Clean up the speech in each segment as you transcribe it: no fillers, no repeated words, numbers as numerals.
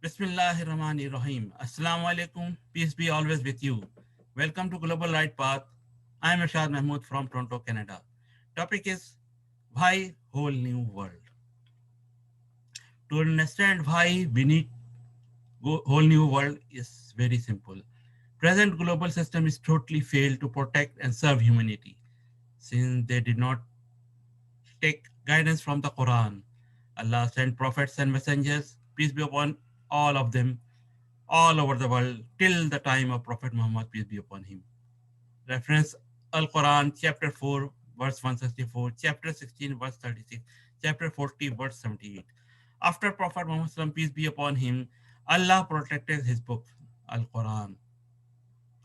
Bismillahirrahmanirrahim. Assalamu alaikum. Peace be always with you. Welcome to Global Right Path. I am Irshad Mahmood from Toronto, Canada. Topic is why whole new world. To understand why we need whole new world is very simple. Present global system is totally failed to protect and serve humanity since they did not take guidance from the Quran. Allah sent prophets and messengers, peace be upon all of them, all over the world till the time of Prophet Muhammad, peace be upon him. Reference Al Quran, chapter 4, verse 164, chapter 16, verse 36, chapter 40, verse 78. After Prophet Muhammad, peace be upon him, Allah protected his book, Al Quran,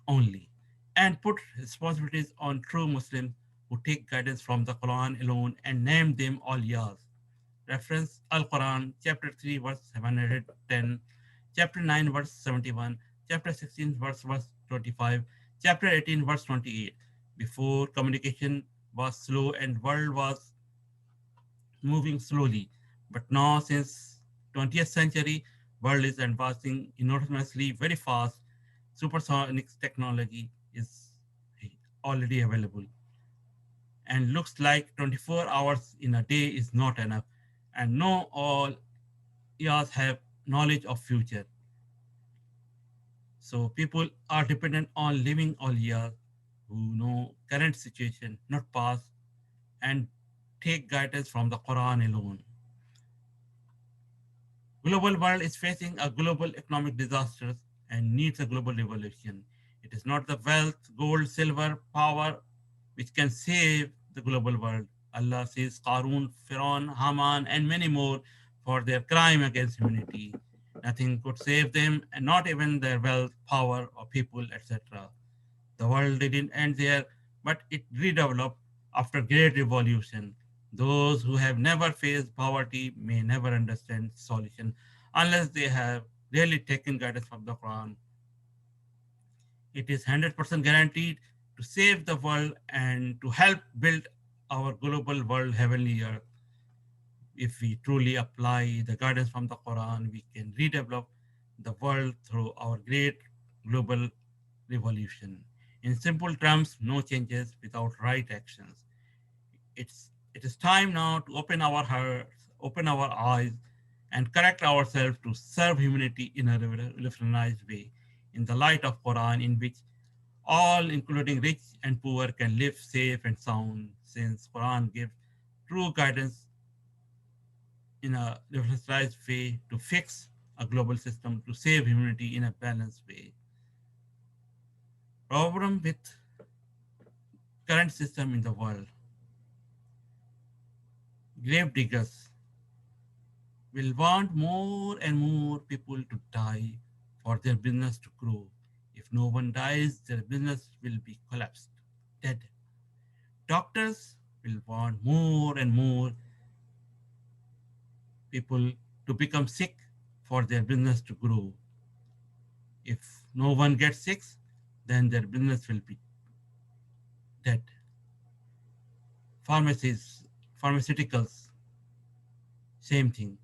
only, and put responsibilities on true Muslims who take guidance from the Quran alone and name them awliyas. Reference Al Quran, chapter 3, verse 710, chapter 9, verse 71, chapter 16, verse 25, chapter 18, verse 28. Before communication was slow and world was moving slowly, but now since 20th century, world is advancing enormously very fast. Supersonic technology is already available and looks like 24 hours in a day is not enough and no all years have knowledge of future. So people are dependent on living all years who know current situation, not past, and take guidance from the Quran alone. Global world is facing a global economic disaster and needs a global revolution. It is not the wealth, gold, silver, power which can save the global world. Allah says Qarun, Firaun, Haman, and many more for their crime against humanity. Nothing could save them, and not even their wealth, power, or people, etc. The world didn't end there, but it redeveloped after great revolution. Those who have never faced poverty may never understand solution unless they have really taken guidance from the Quran. It is 100% guaranteed to save the world and to help build our global world heavenly earth. If we truly apply the guidance from the Quran, we can redevelop the world through our great global revolution. In simple terms, no changes without right actions. It is time now to open our hearts, open our eyes, and correct ourselves to serve humanity in a revolutionized way, in the light of Quran, in which all, including rich and poor, can live safe and sound, since Quran gives true guidance in a revolutionized way to fix a global system to save humanity in a balanced way. Problem with current system in the world. Grave diggers will want more and more people to die for their business to grow. If no one dies, their business will be collapsed, dead. Doctors will want more and more people to become sick for their business to grow. If no one gets sick, then their business will be dead. Pharmacies, pharmaceuticals, same thing.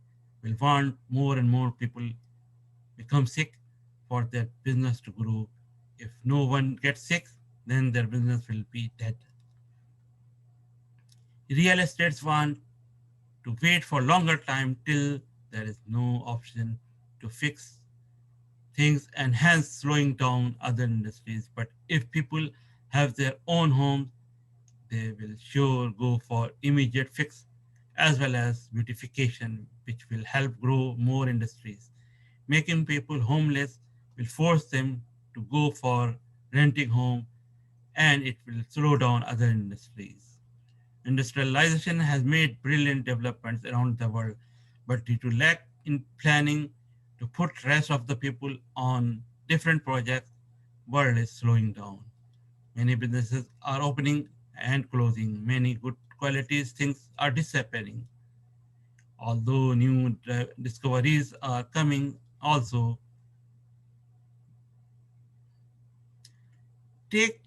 Will want more and more people become sick for their business to grow. If no one gets sick, then their business will be dead. Real estates want to wait for longer time till there is no option to fix things and hence slowing down other industries. But if people have their own homes, they will sure go for immediate fix as well as beautification, which will help grow more industries. Making people homeless will force them to go for renting home and it will slow down other industries. Industrialization has made brilliant developments around the world, but due to lack in planning to put rest of the people on different projects, world is slowing down. Many businesses are opening and closing. Many good qualities things are disappearing. Although new discoveries are coming also, take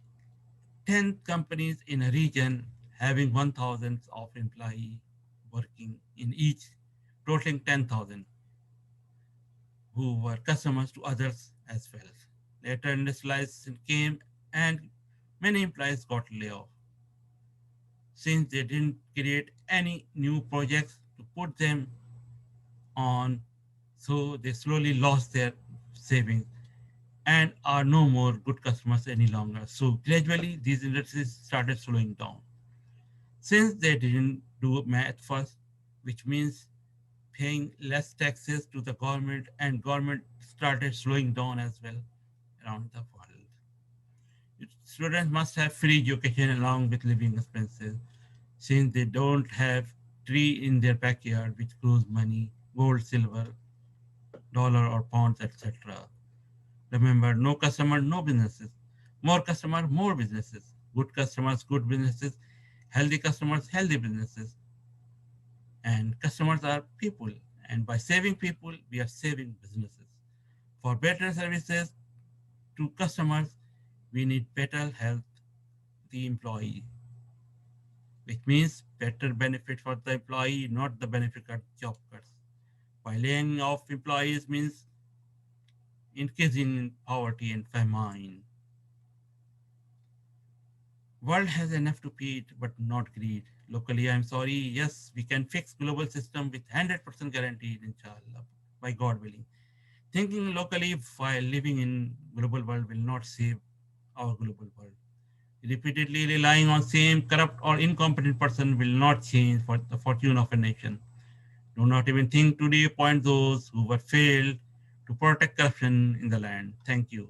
10 companies in a region having 1,000 of employee working in each, totaling 10,000. who were customers to others as well. Later, industrialization came and many employees got laid off since they didn't create any new projects to put them on. So they slowly lost their savings and are no more good customers any longer. So gradually, these industries started slowing down. Since they didn't do math first, which means paying less taxes to the government, and government started slowing down as well around the world. Students must have free education along with living expenses since they don't have tree in their backyard which grows money, gold, silver, dollar or pounds, etc. Remember, no customer, no businesses. More customer, more businesses. Good customers, good businesses. Healthy customers, healthy businesses. And customers are people. And by saving people, we are saving businesses. For better services to customers, we need better health the employee, which means better benefit for the employee, not the benefit of job cuts. By laying off employees means increasing poverty and famine. World has enough to feed, but not greed. Locally, I'm sorry. Yes, we can fix global system with 100% guaranteed, inshallah, by God willing. Thinking locally while living in global world will not save our global world. Repeatedly relying on same corrupt or incompetent person will not change for the fortune of a nation. Do not even think to reappoint those who were failed to protect corruption in the land. Thank you.